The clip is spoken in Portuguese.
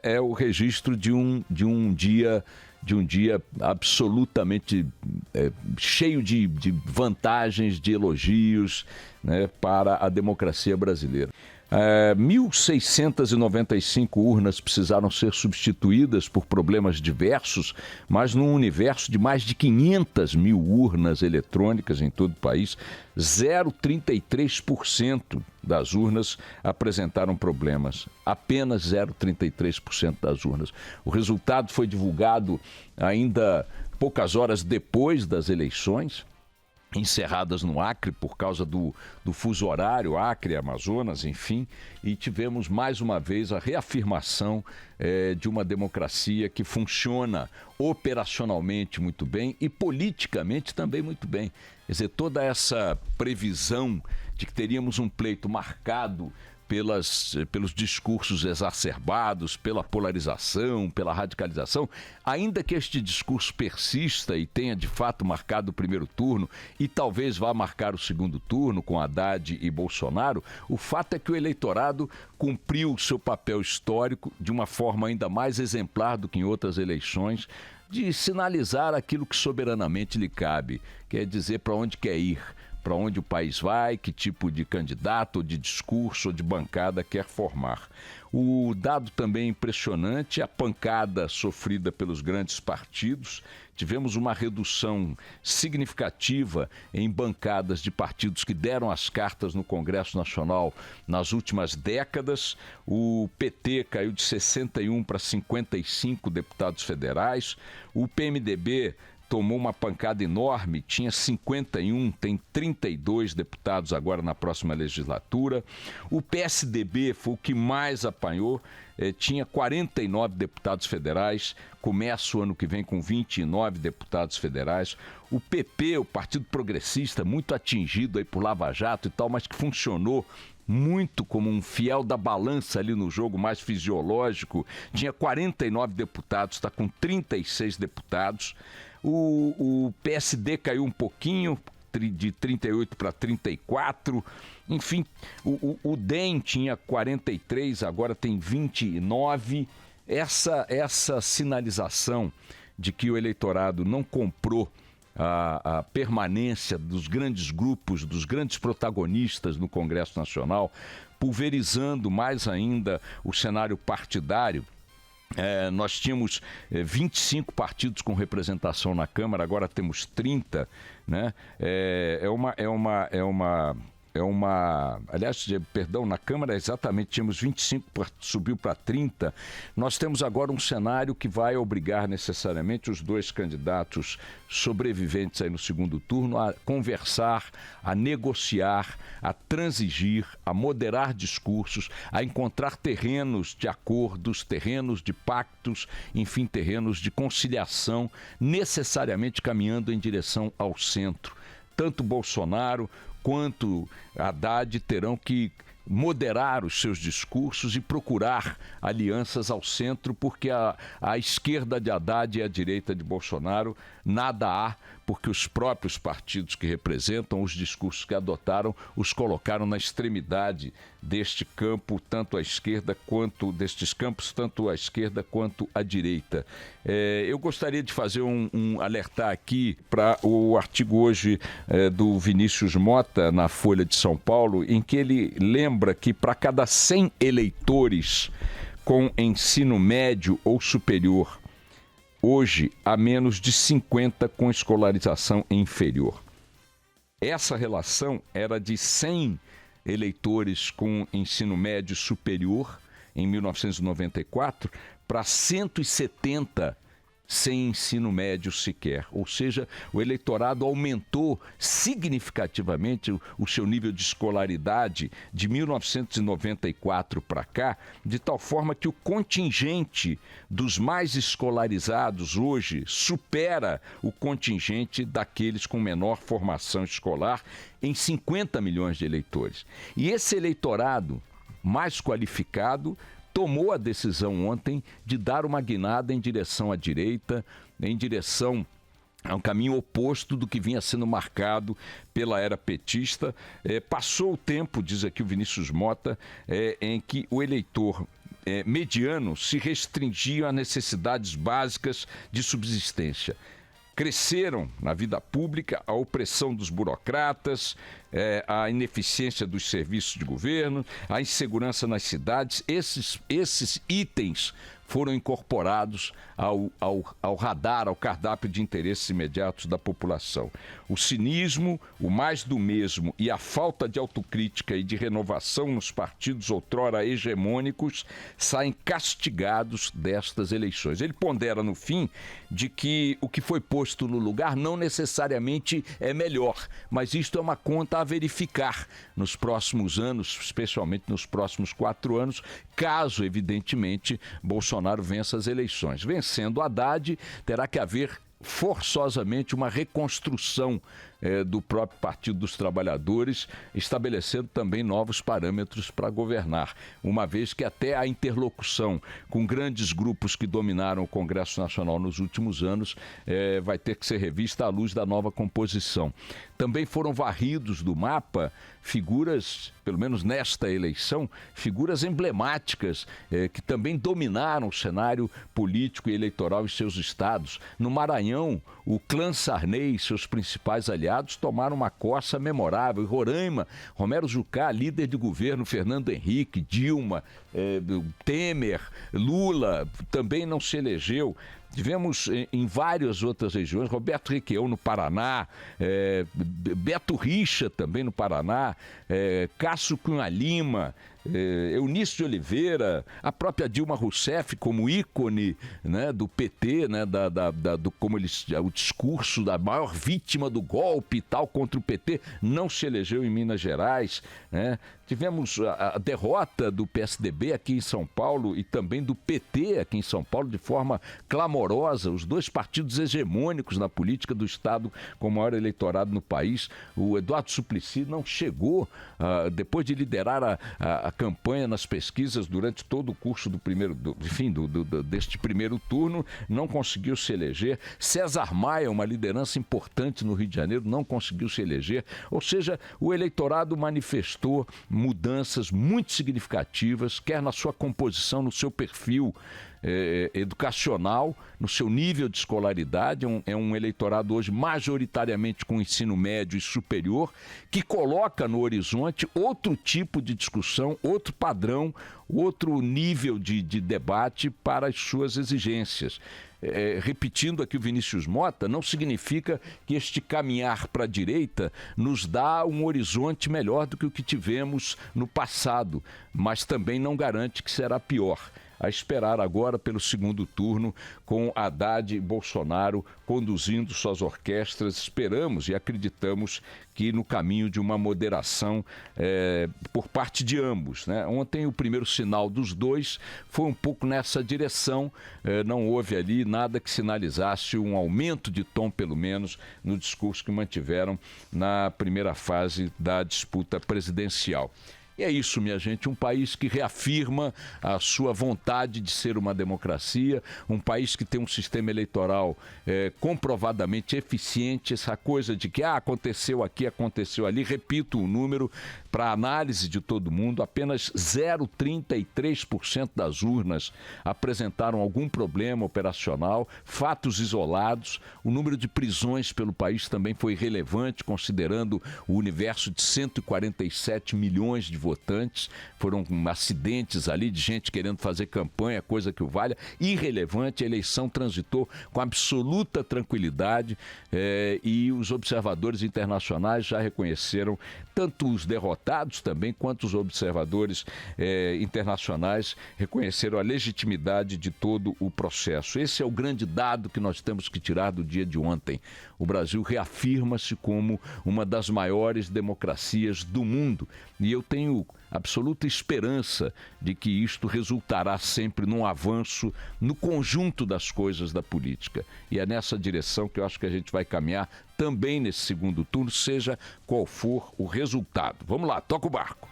é o registro de um dia absolutamente cheio de vantagens, de elogios, né, para a democracia brasileira. 1.695 urnas precisaram ser substituídas por problemas diversos, mas num universo de mais de 500 mil urnas eletrônicas em todo o país, 0,33% das urnas apresentaram problemas. Apenas 0,33% das urnas. O resultado foi divulgado ainda poucas horas depois das eleições, encerradas no Acre por causa do fuso horário, Acre, Amazonas, enfim, e tivemos mais uma vez a reafirmação de uma democracia que funciona operacionalmente muito bem e politicamente também muito bem. Quer dizer, toda essa previsão de que teríamos um pleito marcado pelos discursos exacerbados, pela polarização, pela radicalização, ainda que este discurso persista e tenha de fato marcado o primeiro turno e talvez vá marcar o segundo turno com Haddad e Bolsonaro, o fato é que o eleitorado cumpriu o seu papel histórico de uma forma ainda mais exemplar do que em outras eleições, de sinalizar aquilo que soberanamente lhe cabe, quer dizer para onde quer ir, para onde o país vai, que tipo de candidato, ou de discurso, ou de bancada quer formar. O dado também impressionante, a pancada sofrida pelos grandes partidos. Tivemos uma redução significativa em bancadas de partidos que deram as cartas no Congresso Nacional nas últimas décadas. O PT caiu de 61 para 55 deputados federais. O PMDB tomou uma pancada enorme, tinha 51, tem 32 deputados agora na próxima legislatura. O PSDB foi o que mais apanhou, tinha 49 deputados federais, começa o ano que vem com 29 deputados federais. O PP, o Partido Progressista, muito atingido aí por Lava Jato e tal, mas que funcionou muito como um fiel da balança ali no jogo mais fisiológico, tinha 49 deputados, está com 36 deputados. O PSD caiu um pouquinho, de 38 para 34. Enfim, o DEM tinha 43, agora tem 29. Essa sinalização de que o eleitorado não comprou a permanência dos grandes grupos, dos grandes protagonistas no Congresso Nacional, pulverizando mais ainda o cenário partidário. Nós tínhamos 25 partidos com representação na Câmara, agora temos 30, né? Aliás, perdão, na Câmara exatamente tínhamos 25, subiu para 30. Nós temos agora um cenário que vai obrigar necessariamente os dois candidatos sobreviventes aí no segundo turno a conversar, a negociar, a transigir, a moderar discursos, a encontrar terrenos de acordos, terrenos de pactos, enfim, terrenos de conciliação, necessariamente caminhando em direção ao centro. Tanto Bolsonaro quanto Haddad terão que moderar os seus discursos e procurar alianças ao centro, porque a esquerda de Haddad e a direita de Bolsonaro nada há, porque os próprios partidos que representam os discursos que adotaram os colocaram na extremidade deste campo, tanto à esquerda quanto destes campos, tanto à esquerda quanto à direita. Eu gostaria de fazer alertar aqui para o artigo hoje do Vinícius Mota na Folha de São Paulo, em que ele lembra que para cada 100 eleitores com ensino médio ou superior, hoje há menos de 50 com escolarização inferior. Essa relação era de 100 eleitores com ensino médio superior em 1994 para 170 sem ensino médio sequer. Ou seja, o eleitorado aumentou significativamente o seu nível de escolaridade de 1994 para cá, de tal forma que o contingente dos mais escolarizados hoje supera o contingente daqueles com menor formação escolar em 50 milhões de eleitores. E esse eleitorado mais qualificado tomou a decisão ontem de dar uma guinada em direção à direita, em direção a um caminho oposto do que vinha sendo marcado pela era petista. Passou o tempo, diz aqui o Vinícius Mota, em que o eleitor mediano se restringiam a necessidades básicas de subsistência. Cresceram na vida pública a opressão dos burocratas, a ineficiência dos serviços de governo, a insegurança nas cidades. Esses itens foram incorporados ao radar, ao cardápio de interesses imediatos da população. O cinismo, o mais do mesmo e a falta de autocrítica e de renovação nos partidos outrora hegemônicos saem castigados destas eleições. Ele pondera no fim de que o que foi posto no lugar não necessariamente é melhor, mas isto é uma conta a verificar nos próximos anos, especialmente nos próximos 4 anos, caso, evidentemente, Bolsonaro vença as eleições. Vencendo Haddad, terá que haver forçosamente uma reconstrução do próprio Partido dos Trabalhadores, estabelecendo também novos parâmetros para governar, uma vez que até a interlocução com grandes grupos que dominaram o Congresso Nacional nos últimos anos vai ter que ser revista à luz da nova composição. Também foram varridos do mapa figuras, pelo menos nesta eleição, figuras emblemáticas que também dominaram o cenário político e eleitoral em seus estados. No Maranhão, o clã Sarney e seus principais aliados tomaram uma coça memorável. Em Roraima, Romero Jucá, líder de governo, Fernando Henrique, Dilma, Temer, Lula, também não se elegeu. Tivemos em várias outras regiões, Roberto Requião no Paraná, Beto Richa também no Paraná, Cássio Cunha Lima, Eunício de Oliveira, a própria Dilma Rousseff como ícone, né, do PT, né, como o discurso da maior vítima do golpe e tal contra o PT, não se elegeu em Minas Gerais, né? Tivemos a derrota do PSDB aqui em São Paulo e também do PT aqui em São Paulo de forma clamorosa, os dois partidos hegemônicos na política do Estado com o maior eleitorado no país. O Eduardo Suplicy não chegou, depois de liderar a campanha nas pesquisas durante todo o curso deste primeiro turno, não conseguiu se eleger. César Maia, uma liderança importante no Rio de Janeiro, não conseguiu se eleger. Ou seja, o eleitorado manifestou mudanças muito significativas, quer na sua composição, no seu perfil educacional, no seu nível de escolaridade. É um eleitorado hoje majoritariamente com ensino médio e superior, que coloca no horizonte outro tipo de discussão, outro padrão, outro nível de debate para as suas exigências. Repetindo aqui o Vinícius Mota, não significa que este caminhar para a direita nos dá um horizonte melhor do que o que tivemos no passado, mas também não garante que será pior. A esperar agora pelo segundo turno, com Haddad e Bolsonaro conduzindo suas orquestras. Esperamos e acreditamos que no caminho de uma moderação por parte de ambos, né? Ontem o primeiro sinal dos dois foi um pouco nessa direção, não houve ali nada que sinalizasse um aumento de tom, pelo menos, no discurso que mantiveram na primeira fase da disputa presidencial. E é isso, minha gente, um país que reafirma a sua vontade de ser uma democracia, um país que tem um sistema eleitoral comprovadamente eficiente. Essa coisa de que aconteceu aqui, aconteceu ali, repito o número para análise de todo mundo, apenas 0,33% das urnas apresentaram algum problema operacional, fatos isolados. O número de prisões pelo país também foi relevante, considerando o universo de 147 milhões de votantes. Foram acidentes ali de gente querendo fazer campanha, coisa que o valha. Irrelevante, a eleição transitou com absoluta tranquilidade e os observadores internacionais já reconheceram, tanto os derrotados também, quanto os observadores internacionais reconheceram a legitimidade de todo o processo. Esse é o grande dado que nós temos que tirar do dia de ontem. O Brasil reafirma-se como uma das maiores democracias do mundo e eu tenho absoluta esperança de que isto resultará sempre num avanço no conjunto das coisas da política. E é nessa direção que eu acho que a gente vai caminhar também nesse segundo turno, seja qual for o resultado. Vamos lá, toca o barco.